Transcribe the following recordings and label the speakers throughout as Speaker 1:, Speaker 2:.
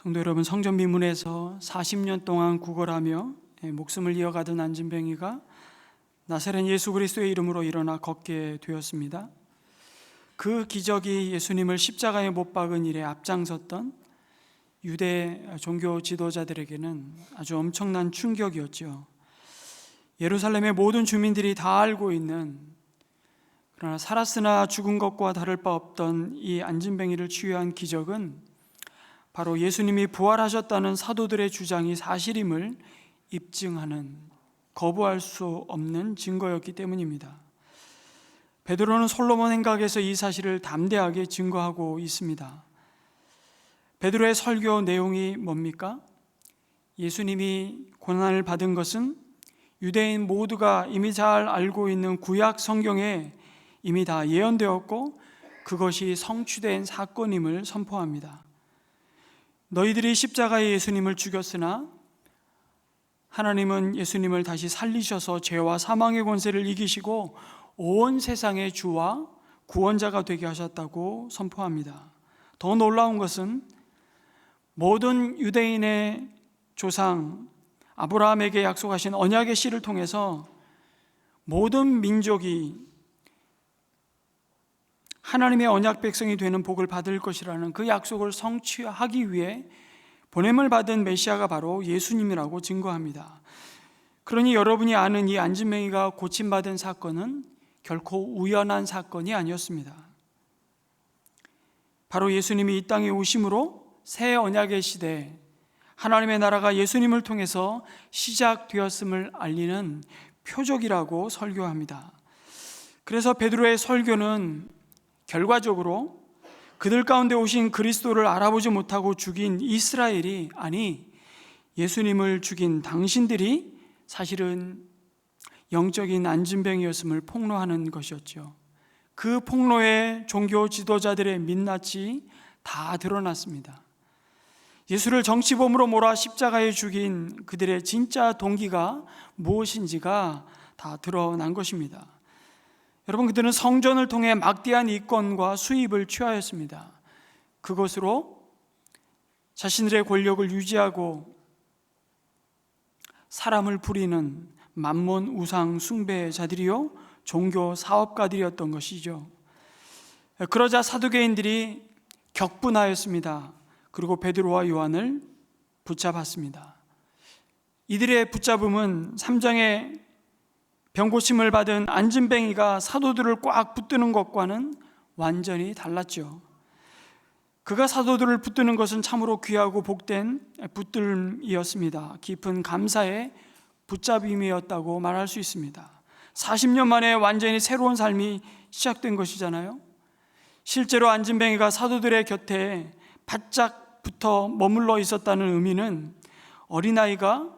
Speaker 1: 성도 여러분, 성전 미문에서 40년 동안 구걸하며 목숨을 이어가던 안진뱅이가 나사렛 예수 그리스도의 이름으로 일어나 걷게 되었습니다. 그 기적이 예수님을 십자가에 못 박은 일에 앞장섰던 유대 종교 지도자들에게는 아주 엄청난 충격이었죠. 예루살렘의 모든 주민들이 다 알고 있는, 그러나 살았으나 죽은 것과 다를 바 없던 이 안진뱅이를 치유한 기적은 바로 예수님이 부활하셨다는 사도들의 주장이 사실임을 입증하는, 거부할 수 없는 증거였기 때문입니다. 베드로는 솔로몬 행각에서 이 사실을 담대하게 증거하고 있습니다. 베드로의 설교 내용이 뭡니까? 예수님이 고난을 받은 것은 유대인 모두가 이미 잘 알고 있는 구약 성경에 이미 다 예언되었고 그것이 성취된 사건임을 선포합니다. 너희들이 십자가에 예수님을 죽였으나 하나님은 예수님을 다시 살리셔서 죄와 사망의 권세를 이기시고 온 세상의 주와 구원자가 되게 하셨다고 선포합니다. 더 놀라운 것은 모든 유대인의 조상 아브라함에게 약속하신 언약의 씨를 통해서 모든 민족이 하나님의 언약 백성이 되는 복을 받을 것이라는 그 약속을 성취하기 위해 보냄을 받은 메시아가 바로 예수님이라고 증거합니다. 그러니 여러분이 아는 이 안진뱅이가 고침받은 사건은 결코 우연한 사건이 아니었습니다. 바로 예수님이 이 땅에 오심으로 새 언약의 시대, 하나님의 나라가 예수님을 통해서 시작되었음을 알리는 표적이라고 설교합니다. 그래서 베드로의 설교는 결과적으로 그들 가운데 오신 그리스도를 알아보지 못하고 죽인 이스라엘이, 아니 예수님을 죽인 당신들이 사실은 영적인 안진뱅이였음을 폭로하는 것이었죠. 그 폭로에 종교 지도자들의 민낯이 다 드러났습니다. 예수를 정치범으로 몰아 십자가에 죽인 그들의 진짜 동기가 무엇인지가 다 드러난 것입니다. 여러분, 그들은 성전을 통해 막대한 이권과 수입을 취하였습니다. 그것으로 자신들의 권력을 유지하고 사람을 부리는 만몬 우상 숭배의 자들이요 종교 사업가들이었던 것이죠. 그러자 사두개인들이 격분하였습니다. 그리고 베드로와 요한을 붙잡았습니다. 이들의 붙잡음은 3장에 병고침을 받은 안진뱅이가 사도들을 꽉 붙드는 것과는 완전히 달랐죠. 그가 사도들을 붙드는 것은 참으로 귀하고 복된 붙들음이었습니다. 깊은 감사의 붙잡임이었다고 말할 수 있습니다. 40년 만에 완전히 새로운 삶이 시작된 것이잖아요. 실제로 안진뱅이가 사도들의 곁에 바짝 붙어 머물러 있었다는 의미는 어린아이가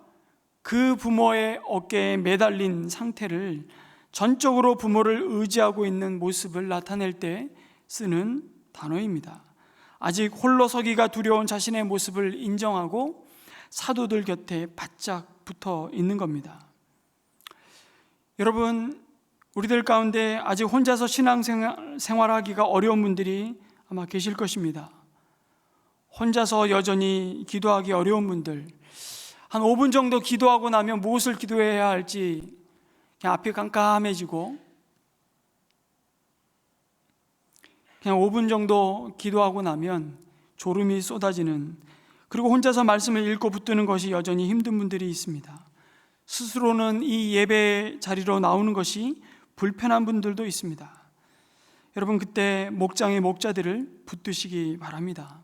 Speaker 1: 그 부모의 어깨에 매달린 상태를 전적으로 부모를 의지하고 있는 모습을 나타낼 때 쓰는 단어입니다. 아직 홀로 서기가 두려운 자신의 모습을 인정하고 사도들 곁에 바짝 붙어 있는 겁니다. 여러분, 우리들 가운데 아직 혼자서 신앙생활하기가 어려운 분들이 아마 계실 것입니다. 혼자서 여전히 기도하기 어려운 분들, 한 5분 정도 기도하고 나면 무엇을 기도해야 할지 그냥 앞이 깜깜해지고, 그냥 5분 정도 기도하고 나면 졸음이 쏟아지는, 그리고 혼자서 말씀을 읽고 붙드는 것이 여전히 힘든 분들이 있습니다. 스스로는 이 예배 자리로 나오는 것이 불편한 분들도 있습니다. 여러분, 그때 목장의 목자들을 붙드시기 바랍니다.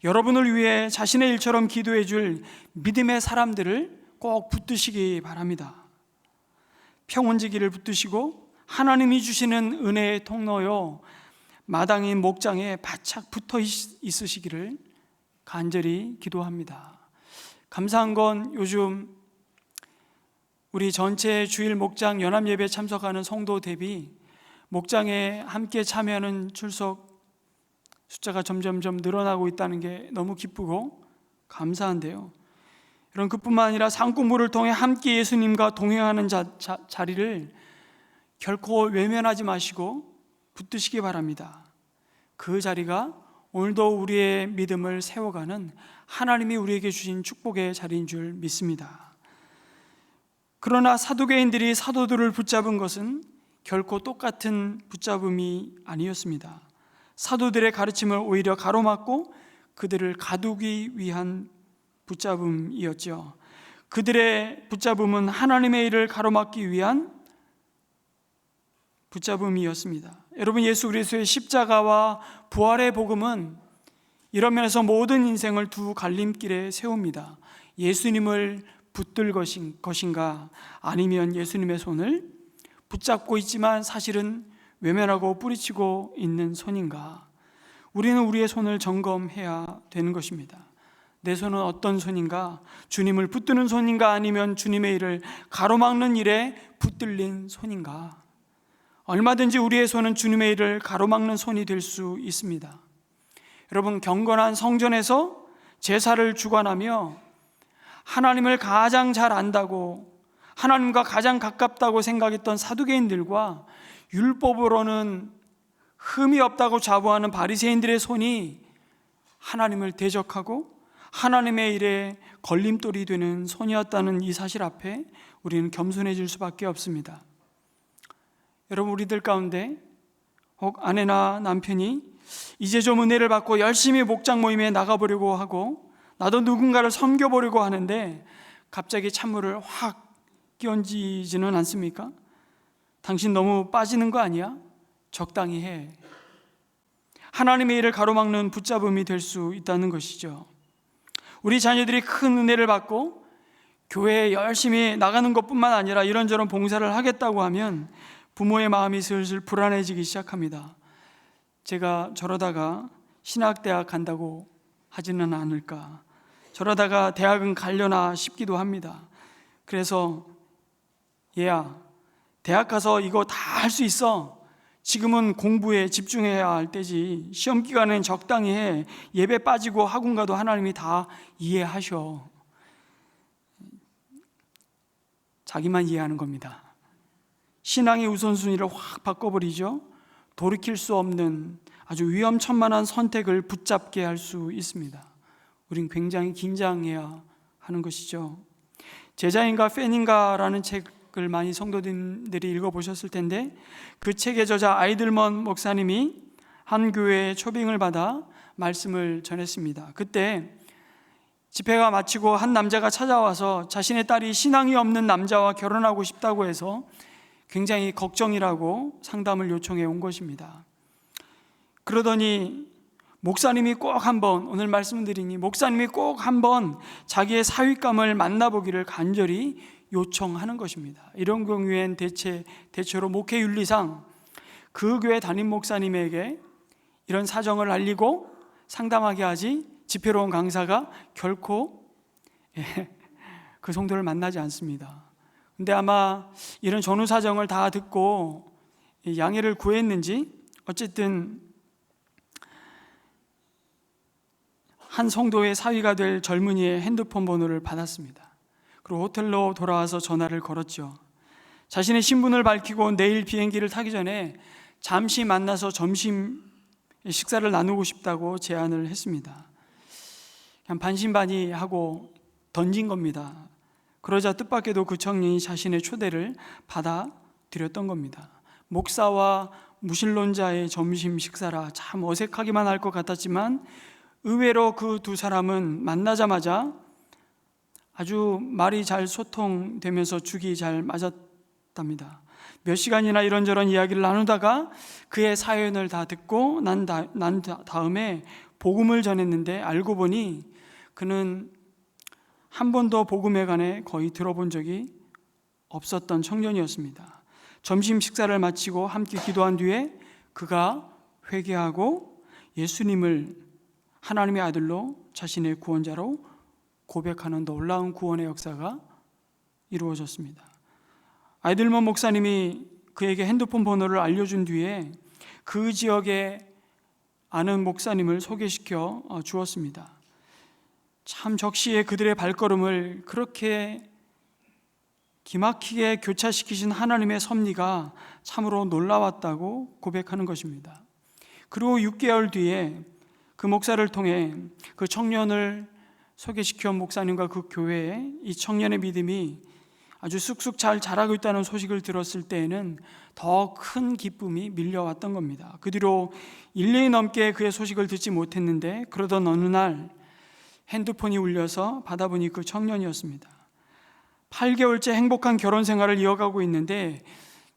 Speaker 1: 여러분을 위해 자신의 일처럼 기도해 줄 믿음의 사람들을 꼭 붙드시기 바랍니다. 평원지기를 붙드시고 하나님이 주시는 은혜의 통로요 마당인 목장에 바짝 붙어 있으시기를 간절히 기도합니다. 감사한 건 요즘 우리 전체 주일 목장 연합예배 참석하는 성도 대비 목장에 함께 참여하는 출석 숫자가 점점점 늘어나고 있다는 게 너무 기쁘고 감사한데요. 여러분, 그뿐만 아니라 산고물을 통해 함께 예수님과 동행하는 자리를 결코 외면하지 마시고 붙드시기 바랍니다. 그 자리가 오늘도 우리의 믿음을 세워가는 하나님이 우리에게 주신 축복의 자리인 줄 믿습니다. 그러나 사두개인들이 사도들을 붙잡은 것은 결코 똑같은 붙잡음이 아니었습니다. 사도들의 가르침을 오히려 가로막고 그들을 가두기 위한 붙잡음이었죠. 그들의 붙잡음은 하나님의 일을 가로막기 위한 붙잡음이었습니다. 여러분, 예수 그리스도의 십자가와 부활의 복음은 이런 면에서 모든 인생을 두 갈림길에 세웁니다. 예수님을 붙들 것인가, 아니면 예수님의 손을 붙잡고 있지만 사실은 외면하고 뿌리치고 있는 손인가. 우리는 우리의 손을 점검해야 되는 것입니다. 내 손은 어떤 손인가? 주님을 붙드는 손인가, 아니면 주님의 일을 가로막는 일에 붙들린 손인가? 얼마든지 우리의 손은 주님의 일을 가로막는 손이 될 수 있습니다. 여러분, 경건한 성전에서 제사를 주관하며 하나님을 가장 잘 안다고, 하나님과 가장 가깝다고 생각했던 사두개인들과 율법으로는 흠이 없다고 자부하는 바리새인들의 손이 하나님을 대적하고 하나님의 일에 걸림돌이 되는 손이었다는 이 사실 앞에 우리는 겸손해질 수밖에 없습니다. 여러분, 우리들 가운데 혹 아내나 남편이 이제 좀 은혜를 받고 열심히 목장 모임에 나가보려고 하고 나도 누군가를 섬겨보려고 하는데 갑자기 찬물을 확 끼얹지는 않습니까? 당신 너무 빠지는 거 아니야? 적당히 해. 하나님의 일을 가로막는 붙잡음이 될 수 있다는 것이죠. 우리 자녀들이 큰 은혜를 받고 교회에 열심히 나가는 것뿐만 아니라 이런저런 봉사를 하겠다고 하면 부모의 마음이 슬슬 불안해지기 시작합니다. 제가 저러다가 신학대학 간다고 하지는 않을까, 저러다가 대학은 가려나 싶기도 합니다. 그래서 얘야, 대학 가서 이거 다 할 수 있어. 지금은 공부에 집중해야 할 때지. 시험 기간엔 적당히 해. 예배 빠지고 학원 가도 하나님이 다 이해하셔. 자기만 이해하는 겁니다. 신앙의 우선순위를 확 바꿔버리죠. 돌이킬 수 없는 아주 위험천만한 선택을 붙잡게 할 수 있습니다. 우린 굉장히 긴장해야 하는 것이죠. 제자인가 팬인가라는 책을 많이 성도님들이 읽어보셨을 텐데, 그 책의 저자 아이들먼 목사님이 한 교회에 초빙을 받아 말씀을 전했습니다. 그때 집회가 마치고 한 남자가 찾아와서 자신의 딸이 신앙이 없는 남자와 결혼하고 싶다고 해서 굉장히 걱정이라고 상담을 요청해 온 것입니다. 그러더니 목사님이 꼭 한번, 오늘 말씀드리니 목사님이 꼭 한번 자기의 사윗감을 만나보기를 간절히 요청하는 것입니다. 이런 경우엔 대체로 목회윤리상 그 교회 담임 목사님에게 이런 사정을 알리고 상담하게 하지, 집회로 온 강사가 결코 그 성도를 만나지 않습니다. 근데 아마 이런 전후 사정을 다 듣고 양해를 구했는지 어쨌든 한 성도의 사위가 될 젊은이의 핸드폰 번호를 받았습니다. 그리고 호텔로 돌아와서 전화를 걸었죠. 자신의 신분을 밝히고 내일 비행기를 타기 전에 잠시 만나서 점심 식사를 나누고 싶다고 제안을 했습니다. 그냥 반신반의하고 던진 겁니다. 그러자 뜻밖에도 그 청년이 자신의 초대를 받아들였던 겁니다. 목사와 무신론자의 점심 식사라 참 어색하기만 할 것 같았지만 의외로 그 두 사람은 만나자마자 아주 말이 잘 소통되면서 죽이 잘 맞았답니다. 몇 시간이나 이런저런 이야기를 나누다가 그의 사연을 다 듣고 난 다음에 복음을 전했는데, 알고 보니 그는 한 번도 복음에 관해 거의 들어본 적이 없었던 청년이었습니다. 점심 식사를 마치고 함께 기도한 뒤에 그가 회개하고 예수님을 하나님의 아들로 자신의 구원자로 고백하는 놀라운 구원의 역사가 이루어졌습니다. 아이들먼 목사님이 그에게 핸드폰 번호를 알려준 뒤에 그 지역에 아는 목사님을 소개시켜 주었습니다. 참 적시에 그들의 발걸음을 그렇게 기막히게 교차시키신 하나님의 섭리가 참으로 놀라웠다고 고백하는 것입니다. 그리고 6개월 뒤에 그 목사를 통해 그 청년을 소개시켜 목사님과 그 교회에 이 청년의 믿음이 아주 쑥쑥 잘 자라고 있다는 소식을 들었을 때에는 더 큰 기쁨이 밀려왔던 겁니다. 그 뒤로 1년이 넘게 그의 소식을 듣지 못했는데, 그러던 어느 날 핸드폰이 울려서 받아보니 그 청년이었습니다. 8개월째 행복한 결혼 생활을 이어가고 있는데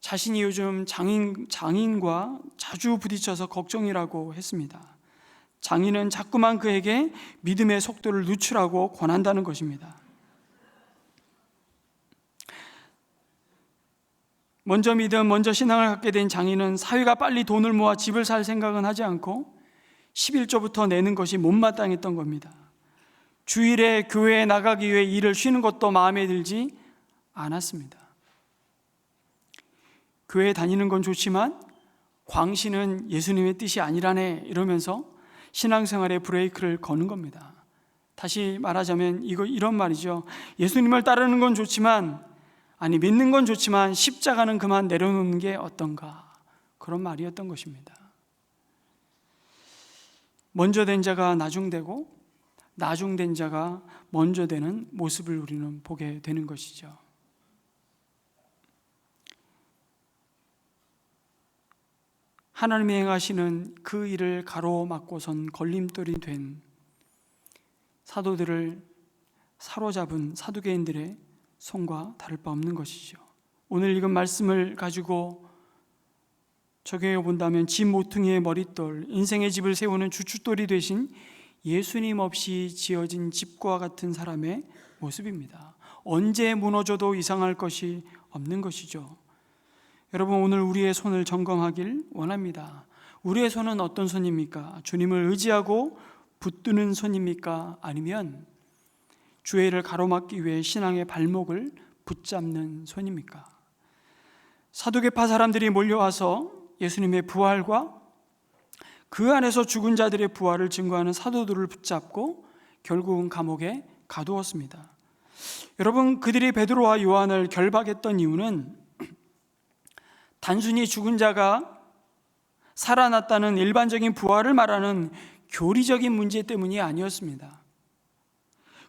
Speaker 1: 자신이 요즘 장인과 자주 부딪혀서 걱정이라고 했습니다. 장인은 자꾸만 그에게 믿음의 속도를 늦추라고 권한다는 것입니다. 먼저 믿음, 먼저 신앙을 갖게 된 장인은 사위가 빨리 돈을 모아 집을 살 생각은 하지 않고 11조부터 내는 것이 못마땅했던 겁니다. 주일에 교회에 나가기 위해 일을 쉬는 것도 마음에 들지 않았습니다. 교회에 다니는 건 좋지만 광신은 예수님의 뜻이 아니라네, 이러면서 신앙생활에 브레이크를 거는 겁니다. 다시 말하자면 이런 말이죠. 예수님을 따르는 건 좋지만, 믿는 건 좋지만 십자가는 그만 내려놓는 게 어떤가, 그런 말이었던 것입니다. 먼저 된 자가 나중되고 나중된 자가 먼저 되는 모습을 우리는 보게 되는 것이죠. 하나님이 행하시는 그 일을 가로막고선 걸림돌이 된 사도들을 사로잡은 사두개인들의 손과 다를 바 없는 것이죠. 오늘 읽은 말씀을 가지고 적용해 본다면 집 모퉁이의 머릿돌, 인생의 집을 세우는 주춧돌이 되신 예수님 없이 지어진 집과 같은 사람의 모습입니다. 언제 무너져도 이상할 것이 없는 것이죠. 여러분, 오늘 우리의 손을 점검하길 원합니다. 우리의 손은 어떤 손입니까? 주님을 의지하고 붙드는 손입니까? 아니면 주의 일을 가로막기 위해 신앙의 발목을 붙잡는 손입니까? 사두개파 사람들이 몰려와서 예수님의 부활과 그 안에서 죽은 자들의 부활을 증거하는 사도들을 붙잡고 결국은 감옥에 가두었습니다. 여러분, 그들이 베드로와 요한을 결박했던 이유는 단순히 죽은 자가 살아났다는 일반적인 부활을 말하는 교리적인 문제 때문이 아니었습니다.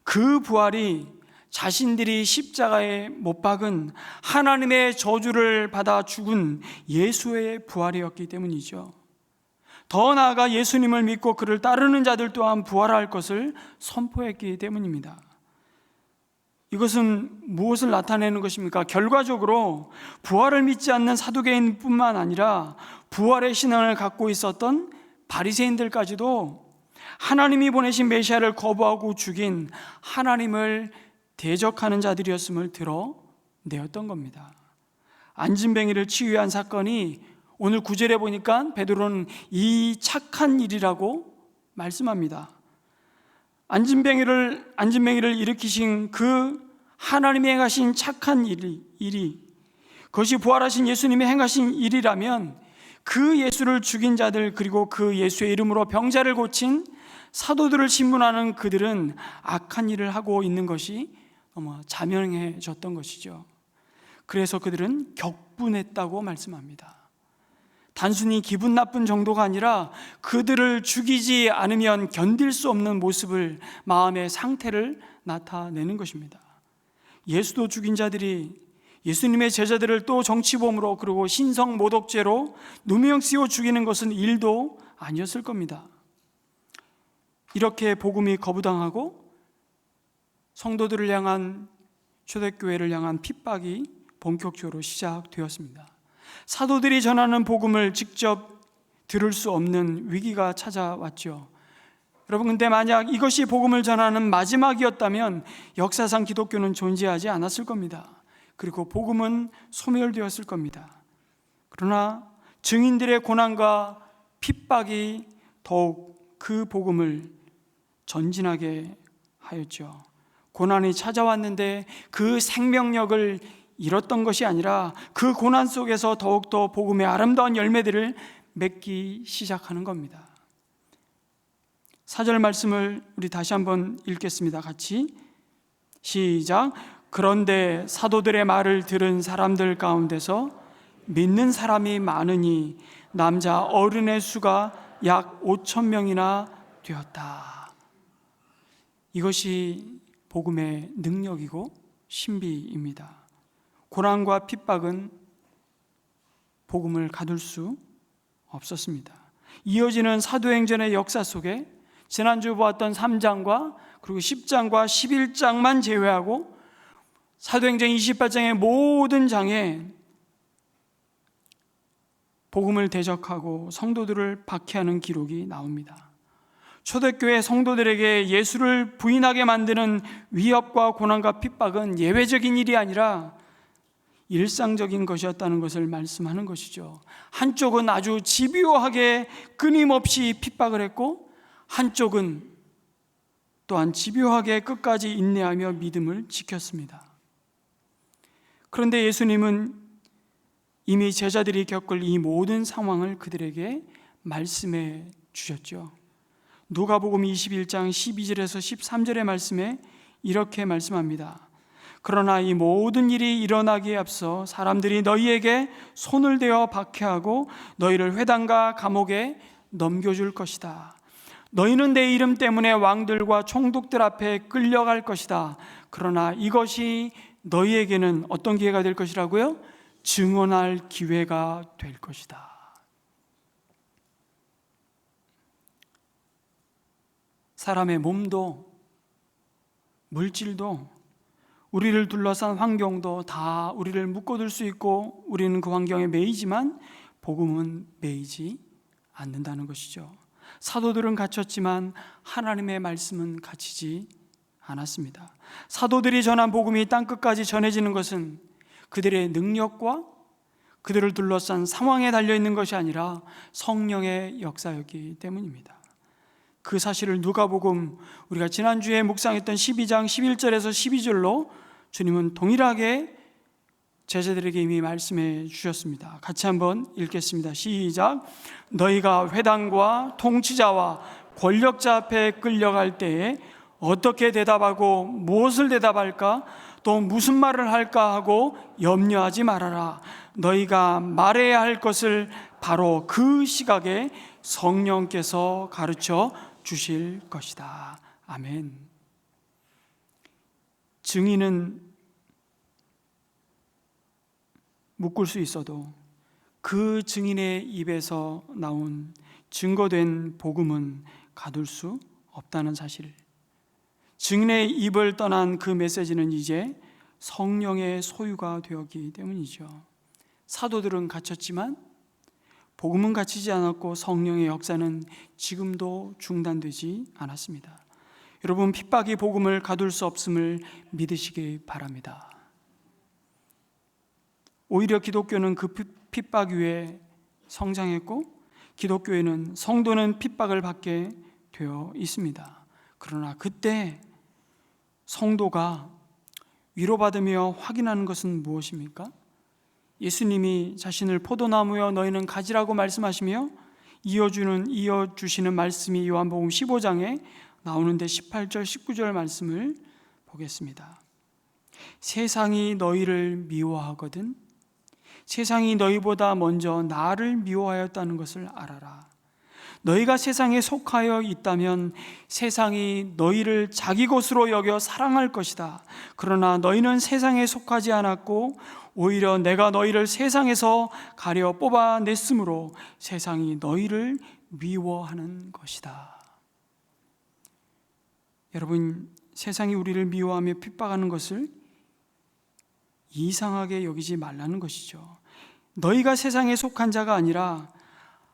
Speaker 1: 그 부활이 자신들이 십자가에 못 박은 하나님의 저주를 받아 죽은 예수의 부활이었기 때문이죠. 더 나아가 예수님을 믿고 그를 따르는 자들 또한 부활할 것을 선포했기 때문입니다. 이것은 무엇을 나타내는 것입니까? 결과적으로 부활을 믿지 않는 사두개인뿐만 아니라 부활의 신앙을 갖고 있었던 바리새인들까지도 하나님이 보내신 메시아를 거부하고 죽인 하나님을 대적하는 자들이었음을 드러내었던 겁니다. 안진뱅이를 치유한 사건이 오늘 9절에 보니까 베드로는 이 착한 일이라고 말씀합니다. 안진뱅이를 일으키신 그 하나님이 행하신 착한 일이 그것이 부활하신 예수님이 행하신 일이라면 그 예수를 죽인 자들, 그리고 그 예수의 이름으로 병자를 고친 사도들을 신문하는 그들은 악한 일을 하고 있는 것이 너무 자명해졌던 것이죠. 그래서 그들은 격분했다고 말씀합니다. 단순히 기분 나쁜 정도가 아니라 그들을 죽이지 않으면 견딜 수 없는 모습을, 마음의 상태를 나타내는 것입니다. 예수도 죽인 자들이 예수님의 제자들을 또 정치범으로, 그리고 신성 모독죄로 누명 씌워 죽이는 것은 일도 아니었을 겁니다. 이렇게 복음이 거부당하고 성도들을 향한, 초대교회를 향한 핍박이 본격적으로 시작되었습니다. 사도들이 전하는 복음을 직접 들을 수 없는 위기가 찾아왔죠. 여러분, 근데 만약 이것이 복음을 전하는 마지막이었다면 역사상 기독교는 존재하지 않았을 겁니다. 그리고 복음은 소멸되었을 겁니다. 그러나 증인들의 고난과 핍박이 더욱 그 복음을 전진하게 하였죠. 고난이 찾아왔는데 그 생명력을 잃었던 것이 아니라 그 고난 속에서 더욱더 복음의 아름다운 열매들을 맺기 시작하는 겁니다. 4절 말씀을 우리 다시 한번 읽겠습니다. 같이 시작. 그런데 사도들의 말을 들은 사람들 가운데서 믿는 사람이 많으니 남자 어른의 수가 약 5,000명이나 되었다. 이것이 복음의 능력이고 신비입니다. 고난과 핍박은 복음을 가둘 수 없었습니다. 이어지는 사도행전의 역사 속에 지난주 보았던 3장과 그리고 10장과 11장만 제외하고 사도행전 28장의 모든 장에 복음을 대적하고 성도들을 박해하는 기록이 나옵니다. 초대교회 성도들에게 예수를 부인하게 만드는 위협과 고난과 핍박은 예외적인 일이 아니라 일상적인 것이었다는 것을 말씀하는 것이죠. 한쪽은 아주 집요하게 끊임없이 핍박을 했고, 한쪽은 또한 집요하게 끝까지 인내하며 믿음을 지켰습니다. 그런데 예수님은 이미 제자들이 겪을 이 모든 상황을 그들에게 말씀해 주셨죠. 누가복음 21장 12절에서 13절의 말씀에 이렇게 말씀합니다. 그러나 이 모든 일이 일어나기에 앞서 사람들이 너희에게 손을 대어 박해하고 너희를 회당과 감옥에 넘겨줄 것이다. 너희는 내 이름 때문에 왕들과 총독들 앞에 끌려갈 것이다. 그러나 이것이 너희에게는 어떤 기회가 될 것이라고요? 증언할 기회가 될 것이다. 사람의 몸도 물질도 우리를 둘러싼 환경도 다 우리를 묶어둘 수 있고 우리는 그 환경에 매이지만 복음은 매이지 않는다는 것이죠. 사도들은 갇혔지만 하나님의 말씀은 갇히지 않았습니다. 사도들이 전한 복음이 땅끝까지 전해지는 것은 그들의 능력과 그들을 둘러싼 상황에 달려있는 것이 아니라 성령의 역사였기 때문입니다. 그 사실을 누가복음 우리가 지난주에 묵상했던 12장 11절에서 12절로 주님은 동일하게 제자들에게 이미 말씀해 주셨습니다. 같이 한번 읽겠습니다. 시작. 너희가 회당과 통치자와 권력자 앞에 끌려갈 때에 어떻게 대답하고 무엇을 대답할까 또 무슨 말을 할까 하고 염려하지 말아라. 너희가 말해야 할 것을 바로 그 시각에 성령께서 가르쳐 주실 것이다. 아멘. 증인은 묶을 수 있어도 그 증인의 입에서 나온 증거된 복음은 가둘 수 없다는 사실. 증인의 입을 떠난 그 메시지는 이제 성령의 소유가 되었기 때문이죠. 사도들은 갇혔지만 복음은 갇히지 않았고 성령의 역사는 지금도 중단되지 않았습니다. 여러분, 핍박이 복음을 가둘 수 없음을 믿으시기 바랍니다. 오히려 기독교는 그 핍박 위에 성장했고 기독교에는 성도는 핍박을 받게 되어 있습니다. 그러나 그때 성도가 위로받으며 확인하는 것은 무엇입니까? 예수님이 자신을 포도나무여 너희는 가지라고 말씀하시며 이어주시는 말씀이 요한복음 15장에 나오는데 18절 19절 말씀을 보겠습니다. 세상이 너희를 미워하거든 세상이 너희보다 먼저 나를 미워하였다는 것을 알아라. 너희가 세상에 속하여 있다면 세상이 너희를 자기 것으로 여겨 사랑할 것이다. 그러나 너희는 세상에 속하지 않았고 오히려 내가 너희를 세상에서 가려 뽑아냈으므로 세상이 너희를 미워하는 것이다. 여러분, 세상이 우리를 미워하며 핍박하는 것을 이상하게 여기지 말라는 것이죠. 너희가 세상에 속한 자가 아니라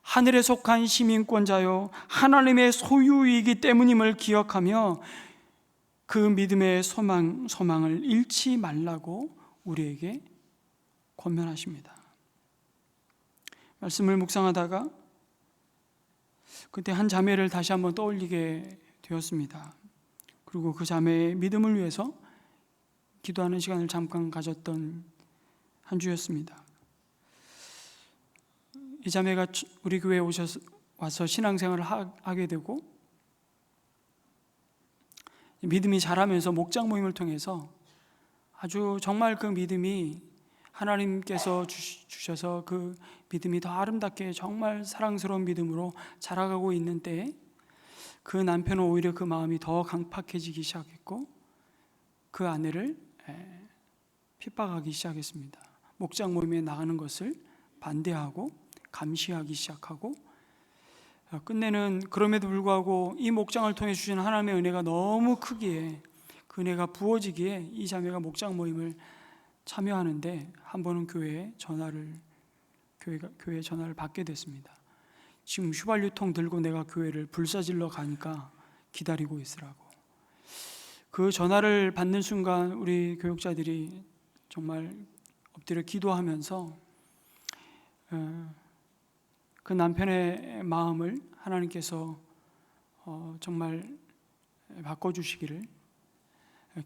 Speaker 1: 하늘에 속한 시민권자요 하나님의 소유이기 때문임을 기억하며 그 믿음의 소망을 잃지 말라고 우리에게 권면하십니다. 말씀을 묵상하다가 그때 한 자매를 다시 한번 떠올리게 되었습니다. 그리고 그 자매의 믿음을 위해서 기도하는 시간을 잠깐 가졌던 한 주였습니다. 이 자매가 우리 교회에 와서 신앙생활을 하게 되고 믿음이 자라면서 목장 모임을 통해서 아주 정말 그 믿음이 하나님께서 주셔서 그 믿음이 더 아름답게 정말 사랑스러운 믿음으로 자라가고 있는 때에 그 남편은 오히려 그 마음이 더 강팍해지기 시작했고 그 아내를 핍박하기 시작했습니다. 목장 모임에 나가는 것을 반대하고 감시하기 시작하고 끝내는 그럼에도 불구하고 이 목장을 통해 주신 하나님의 은혜가 너무 크기에 그 은혜가 부어지기에 이 자매가 목장 모임을 참여하는데 한 번은 교회에 전화를 받게 됐습니다. 지금 휘발유통 들고 내가 교회를 불사질러 가니까 기다리고 있으라고. 그 전화를 받는 순간 우리 교육자들이 정말 엎드려 기도하면서 그 남편의 마음을 하나님께서 정말 바꿔주시기를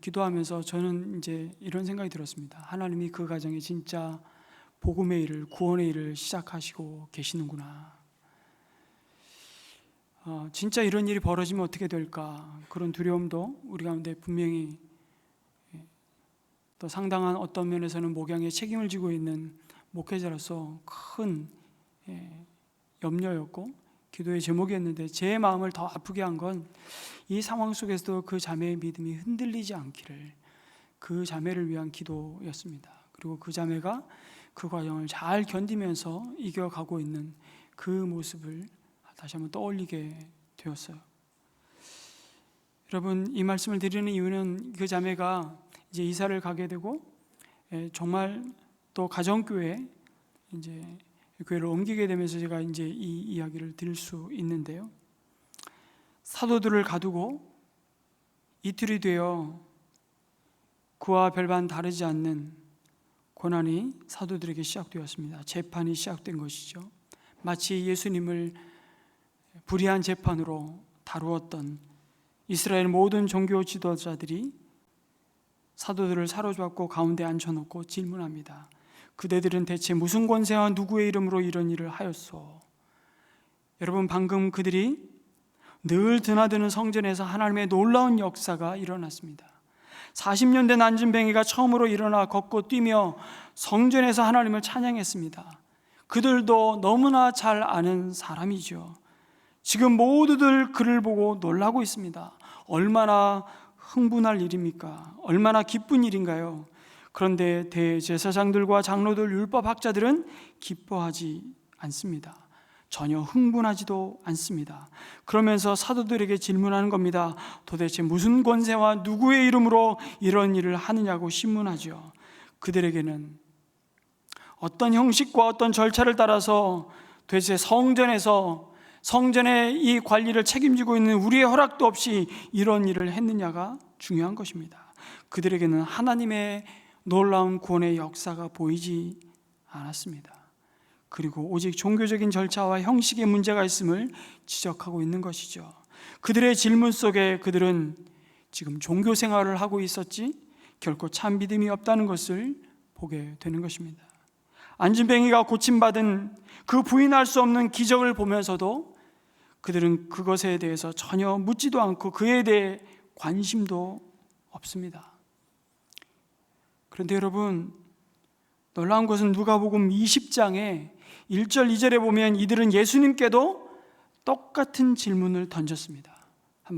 Speaker 1: 기도하면서 저는 이제 이런 생각이 들었습니다. 하나님이 그 가정에 진짜 복음의 일을, 구원의 일을 시작하시고 계시는구나. 진짜 이런 일이 벌어지면 어떻게 될까, 그런 두려움도 우리 가운데 분명히 또 상당한 어떤 면에서는 목양에 책임을 지고 있는 목회자로서 큰 염려였고 기도의 제목이었는데, 제 마음을 더 아프게 한 건 이 상황 속에서도 그 자매의 믿음이 흔들리지 않기를, 그 자매를 위한 기도였습니다. 그리고 그 자매가 그 과정을 잘 견디면서 이겨가고 있는 그 모습을 다시 한번 떠올리게 되었어요. 여러분, 이 말씀을 드리는 이유는 그 자매가 이제 이사를 가게 되고 정말 또 가정교회 이제 교회를 옮기게 되면서 제가 이제 이 이야기를 드릴 수 있는데요. 사도들을 가두고 이틀이 되어 그와 별반 다르지 않는 고난이 사도들에게 시작되었습니다. 재판이 시작된 것이죠. 마치 예수님을 불의한 재판으로 다루었던 이스라엘 모든 종교 지도자들이 사도들을 사로잡고 가운데 앉혀놓고 질문합니다. 그대들은 대체 무슨 권세와 누구의 이름으로 이런 일을 하였소? 여러분, 방금 그들이 늘 드나드는 성전에서 하나님의 놀라운 역사가 일어났습니다. 40년 된 안진뱅이가 처음으로 일어나 걷고 뛰며 성전에서 하나님을 찬양했습니다. 그들도 너무나 잘 아는 사람이죠. 지금 모두들 그를 보고 놀라고 있습니다. 얼마나 흥분할 일입니까? 얼마나 기쁜 일인가요? 그런데 대제사장들과 장로들, 율법학자들은 기뻐하지 않습니다. 전혀 흥분하지도 않습니다. 그러면서 사도들에게 질문하는 겁니다. 도대체 무슨 권세와 누구의 이름으로 이런 일을 하느냐고 신문하죠. 그들에게는 어떤 형식과 어떤 절차를 따라서 도대체 성전의 이 관리를 책임지고 있는 우리의 허락도 없이 이런 일을 했느냐가 중요한 것입니다. 그들에게는 하나님의 놀라운 구원의 역사가 보이지 않았습니다. 그리고 오직 종교적인 절차와 형식의 문제가 있음을 지적하고 있는 것이죠. 그들의 질문 속에 그들은 지금 종교 생활을 하고 있었지 결코 참 믿음이 없다는 것을 보게 되는 것입니다. 안진뱅이가 고침받은 그 부인할 수 없는 기적을 보면서도 그들은 그것에 대해서 전혀 묻지도 않고 그에 대해 관심도 없습니다. 그런데 여러분, 놀라운 것은 누가복음 20장에 1절 2절에 보면 이들은 예수님께도 똑같은 질문을 던졌습니다.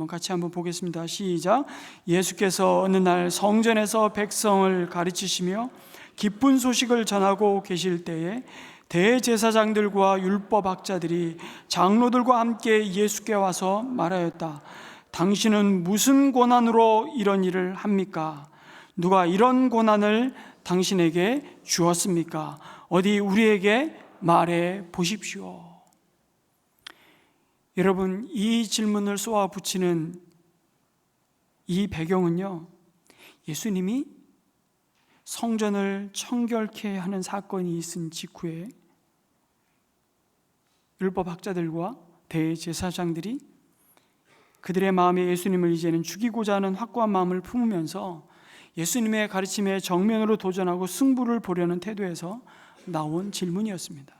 Speaker 1: 같이 한번 보겠습니다. 시작. 예수께서 어느 날 성전에서 백성을 가르치시며 기쁜 소식을 전하고 계실 때에 대제사장들과 율법학자들이 장로들과 함께 예수께 와서 말하였다. 당신은 무슨 권한으로 이런 일을 합니까? 누가 이런 권한을 당신에게 주었습니까? 어디 우리에게 말해 보십시오. 여러분, 이 질문을 쏘아 붙이는 이 배경은요, 예수님이 성전을 청결케 하는 사건이 있은 직후에 율법학자들과 대제사장들이 그들의 마음에 예수님을 이제는 죽이고자 하는 확고한 마음을 품으면서 예수님의 가르침에 정면으로 도전하고 승부를 보려는 태도에서 나온 질문이었습니다.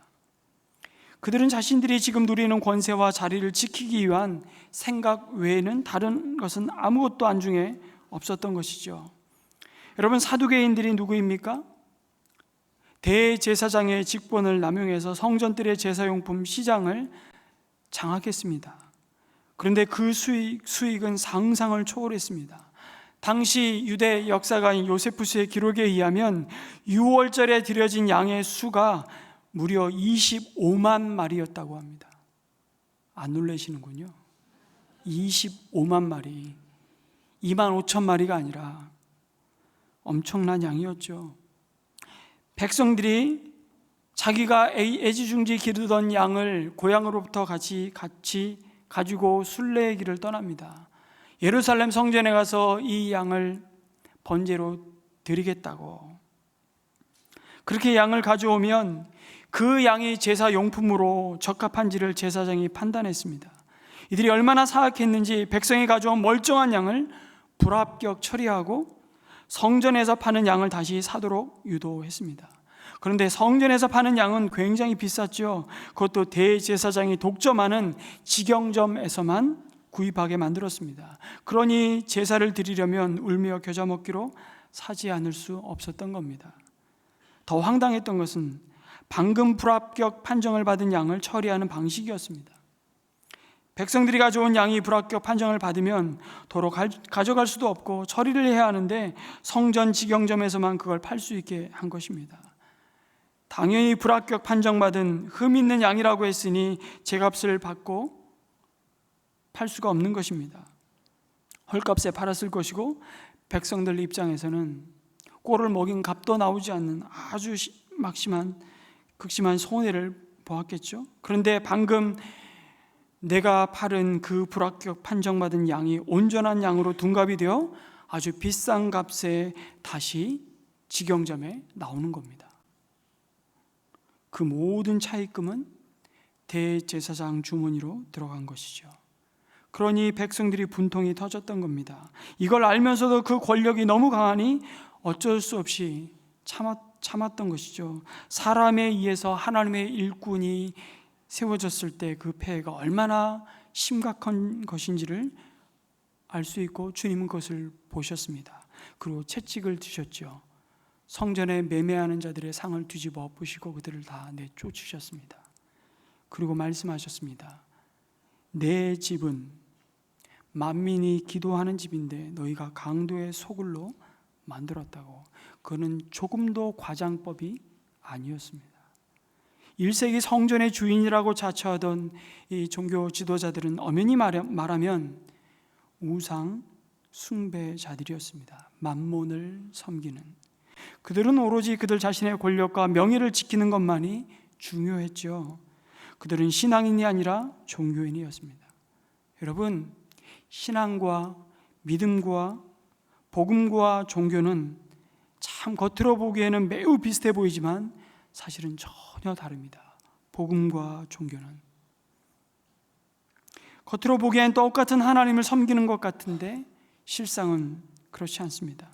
Speaker 1: 그들은 자신들이 지금 누리는 권세와 자리를 지키기 위한 생각 외에는 다른 것은 아무것도 안중에 없었던 것이죠. 여러분, 사두개인들이 누구입니까? 대제사장의 직분을 남용해서 성전들의 제사용품 시장을 장악했습니다. 그런데 그 수익은 상상을 초월했습니다. 당시 유대 역사가인 요세푸스의 기록에 의하면 6월절에 드려진 양의 수가 무려 25만 마리였다고 합니다. 안 놀라시는군요. 25만 마리, 2만 5천 마리가 아니라 엄청난 양이었죠. 백성들이 자기가 애지중지 기르던 양을 고향으로부터 같이 가지고 순례의 길을 떠납니다. 예루살렘 성전에 가서 이 양을 번제로 드리겠다고. 그렇게 양을 가져오면 그 양이 제사 용품으로 적합한지를 제사장이 판단했습니다. 이들이 얼마나 사악했는지 백성이 가져온 멀쩡한 양을 불합격 처리하고 성전에서 파는 양을 다시 사도록 유도했습니다. 그런데 성전에서 파는 양은 굉장히 비쌌죠. 그것도 대제사장이 독점하는 직영점에서만 구입하게 만들었습니다. 그러니 제사를 드리려면 울며 겨자 먹기로 사지 않을 수 없었던 겁니다. 더 황당했던 것은 방금 불합격 판정을 받은 양을 처리하는 방식이었습니다. 백성들이 가져온 양이 불합격 판정을 받으면 도로 가져갈 수도 없고 처리를 해야 하는데 성전 직영점에서만 그걸 팔 수 있게 한 것입니다. 당연히 불합격 판정받은 흠 있는 양이라고 했으니 제값을 받고 팔 수가 없는 것입니다. 헐값에 팔았을 것이고 백성들 입장에서는 꼴을 먹인 값도 나오지 않는 아주 극심한 손해를 보았겠죠. 그런데 방금 내가 팔은 그 불합격 판정받은 양이 온전한 양으로 둔갑이 되어 아주 비싼 값에 다시 직영점에 나오는 겁니다. 그 모든 차입금은 대제사장 주머니로 들어간 것이죠. 그러니 백성들이 분통이 터졌던 겁니다. 이걸 알면서도 그 권력이 너무 강하니 어쩔 수 없이 참았던 것이죠. 사람에 의해서 하나님의 일꾼이 세워졌을 때 그 폐해가 얼마나 심각한 것인지를 알 수 있고 주님은 그것을 보셨습니다. 그리고 채찍을 드셨죠. 성전에 매매하는 자들의 상을 뒤집어 엎으시고 그들을 다 내쫓으셨습니다. 그리고 말씀하셨습니다. 내 집은 만민이 기도하는 집인데 너희가 강도의 소굴로 만들었다고. 그는 조금도 과장법이 아니었습니다. 1세기 성전의 주인이라고 자처하던 이 종교 지도자들은 엄연히 말하면 우상 숭배자들이었습니다. 만몬을 섬기는. 그들은 오로지 그들 자신의 권력과 명예를 지키는 것만이 중요했죠. 그들은 신앙인이 아니라 종교인이었습니다. 여러분, 신앙과 믿음과 복음과 종교는 참 겉으로 보기에는 매우 비슷해 보이지만 사실은 전혀 다릅니다. 복음과 종교는 겉으로 보기엔 똑같은 하나님을 섬기는 것 같은데 실상은 그렇지 않습니다.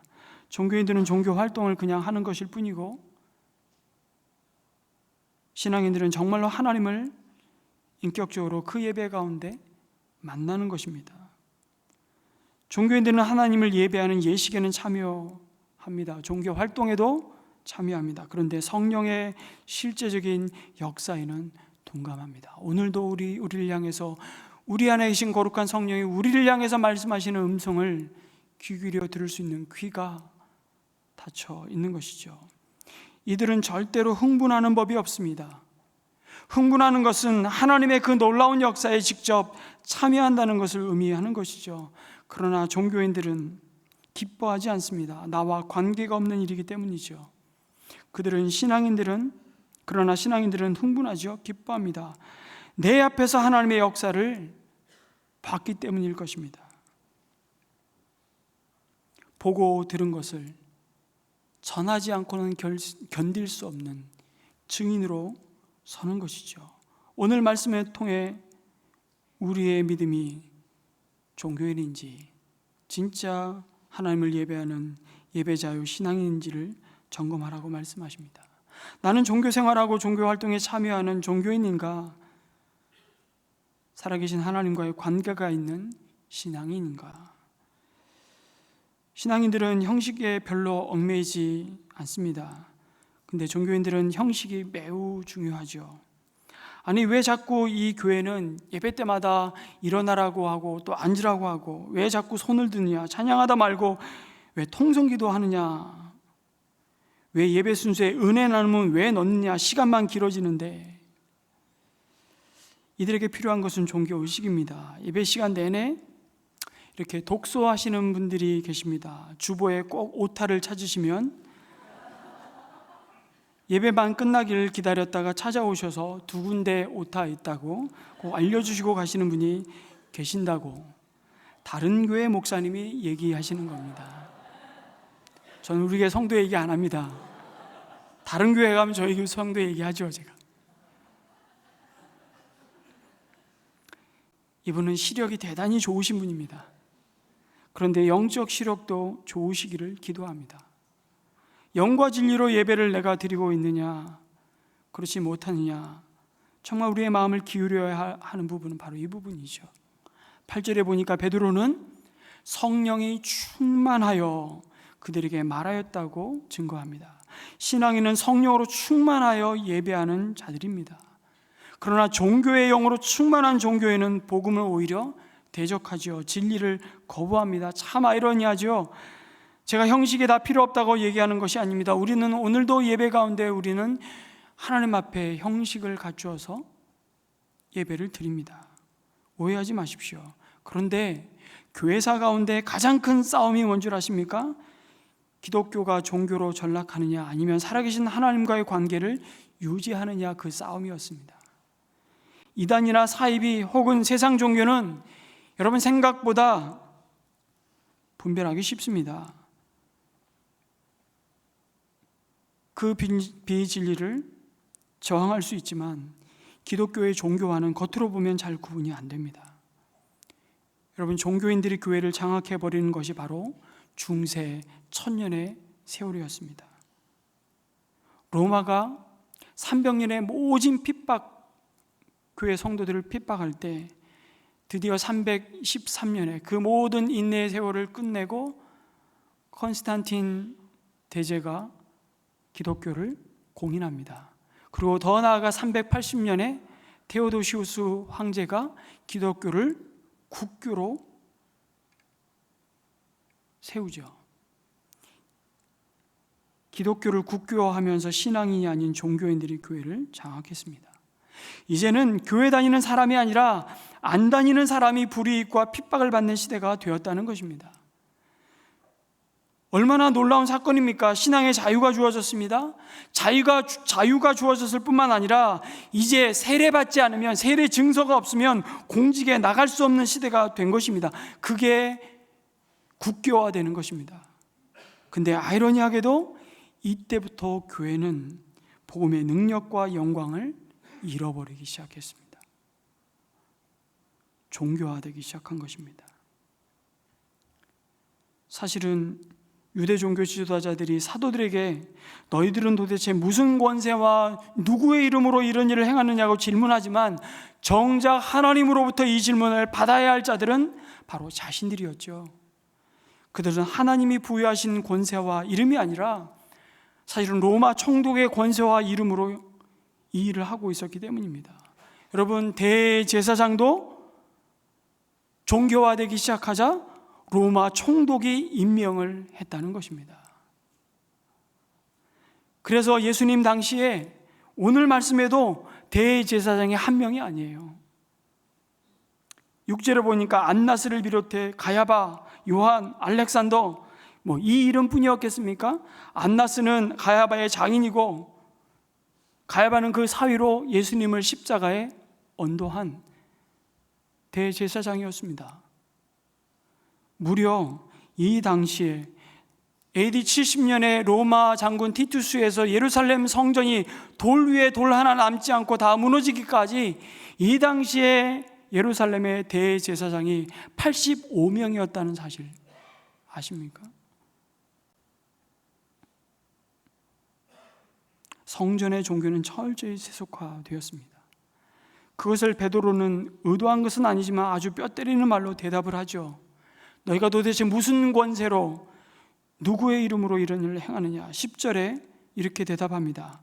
Speaker 1: 종교인들은 종교 활동을 그냥 하는 것일 뿐이고 신앙인들은 정말로 하나님을 인격적으로 그 예배 가운데 만나는 것입니다. 종교인들은 하나님을 예배하는 예식에는 참여합니다. 종교 활동에도 참여합니다. 그런데 성령의 실제적인 역사에는 동감합니다. 오늘도 우리를 향해서 우리 안에 계신 거룩한 성령이 우리를 향해서 말씀하시는 음성을 귀 기울여 들을 수 있는 귀가 닫혀 있는 것이죠. 이들은 절대로 흥분하는 법이 없습니다. 흥분하는 것은 하나님의 그 놀라운 역사에 직접 참여한다는 것을 의미하는 것이죠. 그러나 종교인들은 기뻐하지 않습니다. 나와 관계가 없는 일이기 때문이죠. 그러나 신앙인들은 흥분하죠. 기뻐합니다. 내 앞에서 하나님의 역사를 봤기 때문일 것입니다. 보고 들은 것을 전하지 않고는 견딜 수 없는 증인으로 서는 것이죠. 오늘 말씀을 통해 우리의 믿음이 종교인인지 진짜 하나님을 예배하는 예배자요 신앙인인지를 점검하라고 말씀하십니다. 나는 종교 생활하고 종교 활동에 참여하는 종교인인가? 살아계신 하나님과의 관계가 있는 신앙인인가? 신앙인들은 형식에 별로 얽매이지 않습니다. 근데 종교인들은 형식이 매우 중요하죠. 아니 왜 자꾸 이 교회는 예배 때마다 일어나라고 하고 또 앉으라고 하고 왜 자꾸 손을 드느냐, 찬양하다 말고 왜 통성기도 하느냐, 왜 예배 순서에 은혜 나눔은 왜 넣느냐, 시간만 길어지는데. 이들에게 필요한 것은 종교의식입니다. 예배 시간 내내 이렇게 독서하시는 분들이 계십니다. 주보에 꼭 오타를 찾으시면 예배만 끝나기를 기다렸다가 찾아오셔서 두 군데 오타 있다고 꼭 알려주시고 가시는 분이 계신다고 다른 교회 목사님이 얘기하시는 겁니다. 저는 우리 교회 성도 얘기 안 합니다. 다른 교회 가면 저희 교회 성도 얘기하죠. 제가 이분은 시력이 대단히 좋으신 분입니다. 그런데 영적 시력도 좋으시기를 기도합니다. 영과 진리로 예배를 내가 드리고 있느냐, 그렇지 못하느냐, 정말 우리의 마음을 기울여야 하는 부분은 바로 이 부분이죠. 8절에 보니까 베드로는 성령이 충만하여 그들에게 말하였다고 증거합니다. 신앙인은 성령으로 충만하여 예배하는 자들입니다. 그러나 종교의 영으로 충만한 종교에는 복음을 오히려 대적하죠. 진리를 거부합니다. 참 아이러니하죠. 제가 형식에 다 필요 없다고 얘기하는 것이 아닙니다. 우리는 오늘도 예배 가운데 우리는 하나님 앞에 형식을 갖추어서 예배를 드립니다. 오해하지 마십시오. 그런데 교회사 가운데 가장 큰 싸움이 뭔 줄 아십니까? 기독교가 종교로 전락하느냐 아니면 살아계신 하나님과의 관계를 유지하느냐, 그 싸움이었습니다. 이단이나 사이비 혹은 세상 종교는 여러분 생각보다 분별하기 쉽습니다. 그 비진리를 저항할 수 있지만 기독교의 종교와는 겉으로 보면 잘 구분이 안 됩니다. 여러분, 종교인들이 교회를 장악해버리는 것이 바로 중세 천년의 세월이었습니다. 로마가 300년의 모진 핍박, 교회 성도들을 핍박할 때 드디어 313년에 그 모든 인내의 세월을 끝내고 컨스탄틴 대제가 기독교를 공인합니다. 그리고 더 나아가 380년에 테오도시우스 황제가 기독교를 국교로 세우죠. 기독교를 국교화하면서 신앙인이 아닌 종교인들이 교회를 장악했습니다. 이제는 교회 다니는 사람이 아니라 안 다니는 사람이 불이익과 핍박을 받는 시대가 되었다는 것입니다. 얼마나 놀라운 사건입니까? 신앙의 자유가 주어졌습니다. 자유가 주어졌을 뿐만 아니라 이제 세례받지 않으면, 세례 증서가 없으면 공직에 나갈 수 없는 시대가 된 것입니다. 그게 국교화되는 것입니다. 근데 아이러니하게도 이때부터 교회는 복음의 능력과 영광을 잃어버리기 시작했습니다. 종교화되기 시작한 것입니다. 사실은 유대 종교 지도자들이 사도들에게 너희들은 도대체 무슨 권세와 누구의 이름으로 이런 일을 행하느냐고 질문하지만 정작 하나님으로부터 이 질문을 받아야 할 자들은 바로 자신들이었죠. 그들은 하나님이 부여하신 권세와 이름이 아니라 사실은 로마 총독의 권세와 이름으로 이 일을 하고 있었기 때문입니다. 여러분, 대제사장도 종교화되기 시작하자 로마 총독이 임명을 했다는 것입니다. 그래서 예수님 당시에 오늘 말씀에도 대제사장이 한 명이 아니에요. 6절에 보니까 안나스를 비롯해 가야바, 요한, 알렉산더, 이 이름뿐이었겠습니까? 안나스는 가야바의 장인이고 가야바는 그 사위로 예수님을 십자가에 언도한 대제사장이었습니다. 무려 이 당시에 AD 70년에 로마 장군 티투스에서 예루살렘 성전이 돌 위에 돌 하나 남지 않고 다 무너지기까지 이 당시에 예루살렘의 대제사장이 85명이었다는 사실 아십니까? 성전의 종교는 철저히 세속화되었습니다. 그것을 베드로는 의도한 것은 아니지만 아주 뼈 때리는 말로 대답을 하죠. 너희가 도대체 무슨 권세로 누구의 이름으로 이런 일을 행하느냐? 10절에 이렇게 대답합니다.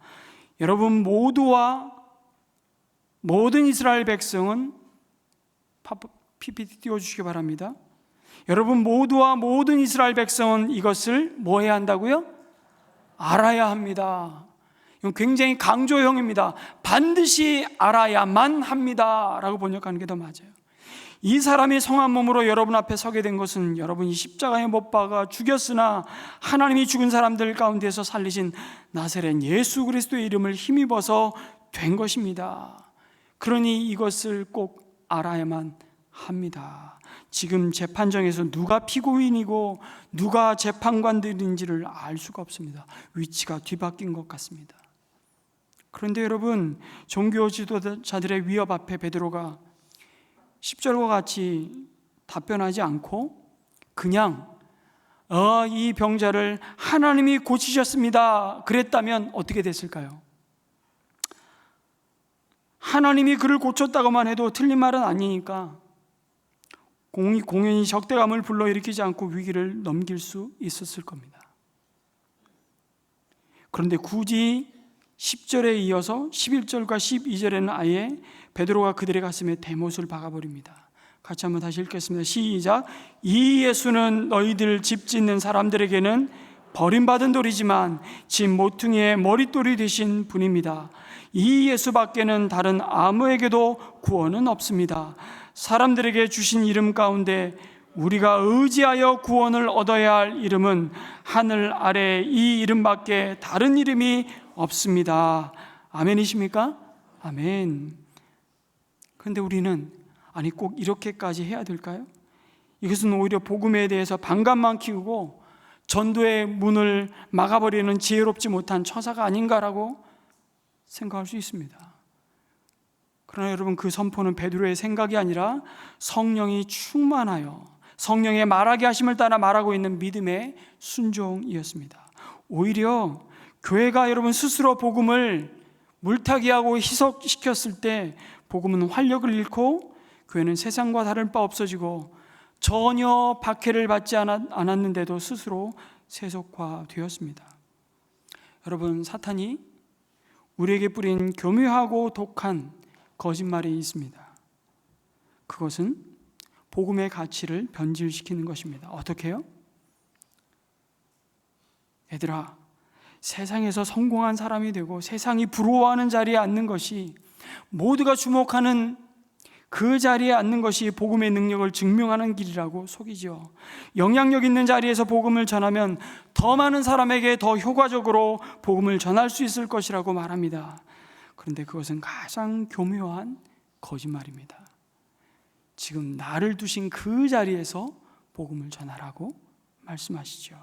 Speaker 1: 여러분 모든 이스라엘 백성은 PPT 띄워주시기 바랍니다. 여러분 모두와 모든 이스라엘 백성은 이것을 뭐 해야 한다고요? 알아야 합니다. 이건 굉장히 강조형입니다. 반드시 알아야만 합니다 라고 번역하는 게 더 맞아요. 이 사람이 성한 몸으로 여러분 앞에 서게 된 것은 여러분이 십자가에 못 박아 죽였으나 하나님이 죽은 사람들 가운데서 살리신 나사렛 예수 그리스도의 이름을 힘입어서 된 것입니다. 그러니 이것을 꼭 알아야만 합니다. 지금 재판정에서 누가 피고인이고 누가 재판관들인지를 알 수가 없습니다. 위치가 뒤바뀐 것 같습니다. 그런데 여러분, 종교 지도자들의 위협 앞에 베드로가 10절과 같이 답변하지 않고 그냥 이 병자를 하나님이 고치셨습니다 그랬다면 어떻게 됐을까요? 하나님이 그를 고쳤다고만 해도 틀린 말은 아니니까 공연히 적대감을 불러일으키지 않고 위기를 넘길 수 있었을 겁니다. 그런데 굳이 10절에 이어서 11절과 12절에는 아예 베드로가 그들의 가슴에 대못을 박아버립니다. 같이 한번 다시 읽겠습니다. 시작. 이 예수는 너희들 집 짓는 사람들에게는 버림받은 돌이지만 집 모퉁이의 머릿돌이 되신 분입니다. 이 예수밖에는 다른 아무에게도 구원은 없습니다. 사람들에게 주신 이름 가운데 우리가 의지하여 구원을 얻어야 할 이름은 하늘 아래 이 이름밖에 다른 이름이 없습니다. 아멘이십니까? 아멘. 그런데 우리는 아니 꼭 이렇게까지 해야 될까요? 이것은 오히려 복음에 대해서 반감만 키우고 전도의 문을 막아버리는 지혜롭지 못한 처사가 아닌가라고 생각할 수 있습니다. 그러나 여러분, 그 선포는 베드로의 생각이 아니라 성령이 충만하여 성령의 말하게 하심을 따라 말하고 있는 믿음의 순종이었습니다. 오히려 교회가 여러분 스스로 복음을 물타기하고 희석시켰을 때 복음은 활력을 잃고 교회는 세상과 다를 바 없어지고 전혀 박해를 받지 않았는데도 스스로 세속화되었습니다. 여러분, 사탄이 우리에게 뿌린 교묘하고 독한 거짓말이 있습니다. 그것은 복음의 가치를 변질시키는 것입니다. 어떻게 해요? 얘들아, 세상에서 성공한 사람이 되고 세상이 부러워하는 자리에 앉는 것이, 모두가 주목하는 그 자리에 앉는 것이 복음의 능력을 증명하는 길이라고 속이죠. 영향력 있는 자리에서 복음을 전하면 더 많은 사람에게 더 효과적으로 복음을 전할 수 있을 것이라고 말합니다. 그런데 그것은 가장 교묘한 거짓말입니다. 지금 나를 두신 그 자리에서 복음을 전하라고 말씀하시죠.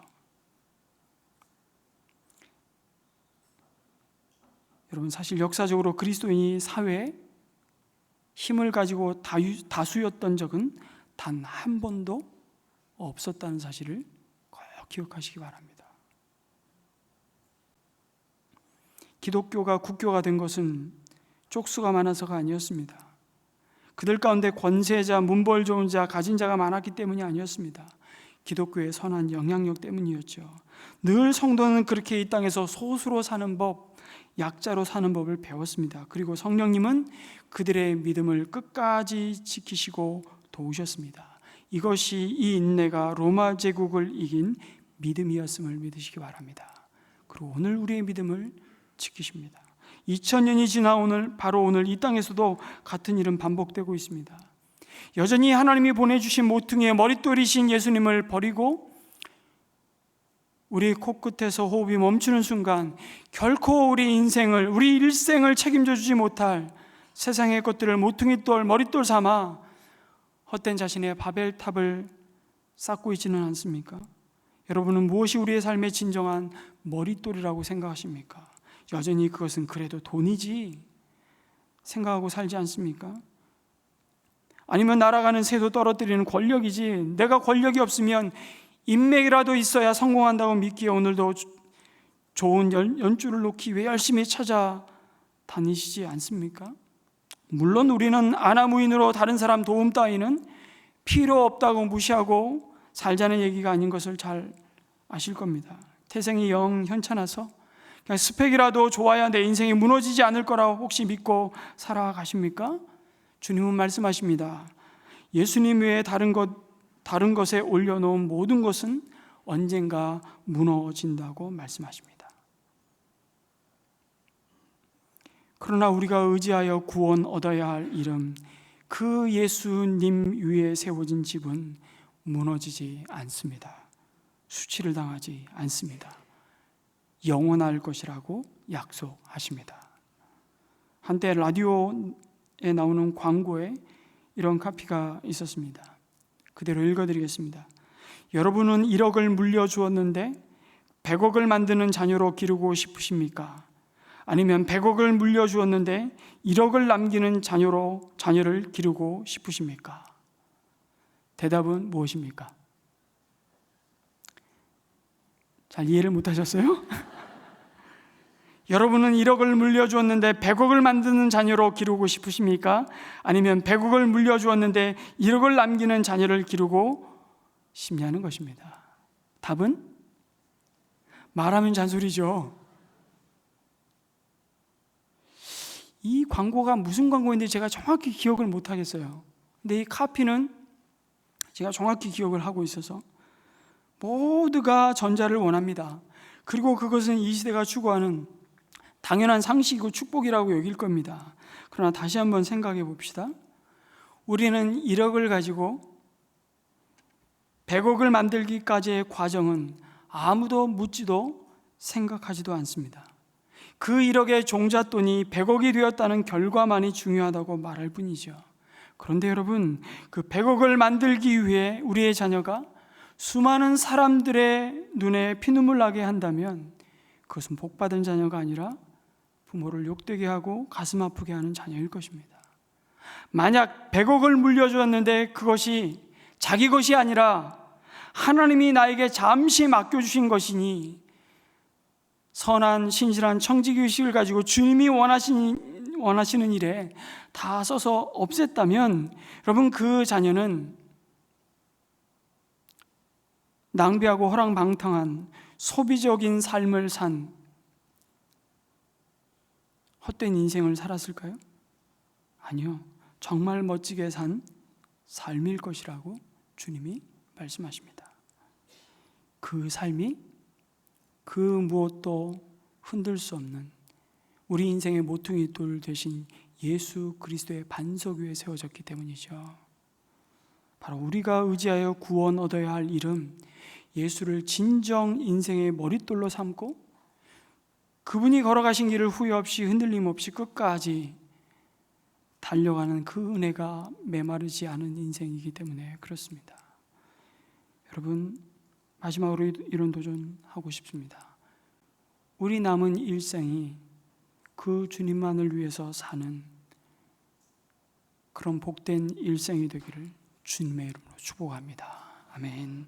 Speaker 1: 여러분, 사실 역사적으로 그리스도인이 사회에 힘을 가지고 다수였던 적은 단 한 번도 없었다는 사실을 꼭 기억하시기 바랍니다. 기독교가 국교가 된 것은 쪽수가 많아서가 아니었습니다. 그들 가운데 권세자, 문벌 좋은 자, 가진 자가 많았기 때문이 아니었습니다. 기독교의 선한 영향력 때문이었죠. 늘 성도는 그렇게 이 땅에서 소수로 사는 법, 약자로 사는 법을 배웠습니다. 그리고 성령님은 그들의 믿음을 끝까지 지키시고 도우셨습니다. 이것이 이 인내가 로마 제국을 이긴 믿음이었음을 믿으시기 바랍니다. 그리고 오늘 우리의 믿음을 지키십니다. 2000년이 지나 바로 오늘 이 땅에서도 같은 일은 반복되고 있습니다. 여전히 하나님이 보내주신 모퉁이의 머릿돌이신 예수님을 버리고 우리 코끝에서 호흡이 멈추는 순간 결코 우리 인생을, 우리 일생을 책임져 주지 못할 세상의 것들을 모퉁이돌, 머릿돌 삼아 헛된 자신의 바벨탑을 쌓고 있지는 않습니까? 여러분은 무엇이 우리의 삶의 진정한 머릿돌이라고 생각하십니까? 여전히 그것은 그래도 돈이지 생각하고 살지 않습니까? 아니면 날아가는 새도 떨어뜨리는 권력이지, 내가 권력이 없으면 인맥이라도 있어야 성공한다고 믿기에 오늘도 좋은 연줄을 놓기 위해 열심히 찾아다니시지 않습니까? 물론 우리는 아나무인으로 다른 사람 도움 따위는 필요 없다고 무시하고 살자는 얘기가 아닌 것을 잘 아실 겁니다. 태생이 영 현찮아서 그냥 스펙이라도 좋아야 내 인생이 무너지지 않을 거라고 혹시 믿고 살아가십니까? 주님은 말씀하십니다. 예수님 외에 다른 것에 올려놓은 모든 것은 언젠가 무너진다고 말씀하십니다. 그러나 우리가 의지하여 구원 얻어야 할 이름, 그 예수님 위에 세워진 집은 무너지지 않습니다. 수치를 당하지 않습니다. 영원할 것이라고 약속하십니다. 한때 라디오에 나오는 광고에 이런 카피가 있었습니다. 그대로 읽어드리겠습니다. 여러분은 1억을 물려주었는데 100억을 만드는 자녀로 기르고 싶으십니까? 아니면 100억을 물려주었는데 1억을 남기는 자녀를 기르고 싶으십니까? 대답은 무엇입니까? 잘 이해를 못하셨어요? 여러분은 1억을 물려주었는데 100억을 만드는 자녀로 기르고 싶으십니까? 아니면 100억을 물려주었는데 1억을 남기는 자녀를 기르고 싶냐는 것입니다. 답은? 말하면 잔소리죠. 이 광고가 무슨 광고인지 제가 정확히 기억을 못하겠어요. 근데 이 카피는 제가 정확히 기억을 하고 있어서 모두가 전자를 원합니다. 그리고 그것은 이 시대가 추구하는 당연한 상식이고 축복이라고 여길 겁니다. 그러나 다시 한번 생각해 봅시다. 우리는 1억을 가지고 100억을 만들기까지의 과정은 아무도 묻지도 생각하지도 않습니다. 그 1억의 종잣돈이 100억이 되었다는 결과만이 중요하다고 말할 뿐이죠. 그런데 여러분, 그 100억을 만들기 위해 우리의 자녀가 수많은 사람들의 눈에 피눈물 나게 한다면 그것은 복받은 자녀가 아니라 부모를 욕되게 하고 가슴 아프게 하는 자녀일 것입니다. 만약 100억을 물려주었는데 그것이 자기 것이 아니라 하나님이 나에게 잠시 맡겨주신 것이니 선한 신실한 청지기의식을 가지고 주님이 원하시는 일에 다 써서 없앴다면 여러분, 그 자녀는 낭비하고 허랑방탕한 소비적인 삶을 산 헛된 인생을 살았을까요? 아니요, 정말 멋지게 산 삶일 것이라고 주님이 말씀하십니다. 그 삶이 그 무엇도 흔들 수 없는 우리 인생의 모퉁이 돌 되신 예수 그리스도의 반석 위에 세워졌기 때문이죠. 바로 우리가 의지하여 구원 얻어야 할 이름, 예수를 진정 인생의 머릿돌로 삼고 그분이 걸어가신 길을 후회 없이 흔들림 없이 끝까지 달려가는 그 은혜가 메마르지 않은 인생이기 때문에 그렇습니다. 여러분, 마지막으로 이런 도전하고 싶습니다. 우리 남은 일생이 그 주님만을 위해서 사는 그런 복된 일생이 되기를 주님의 이름으로 축복합니다. 아멘.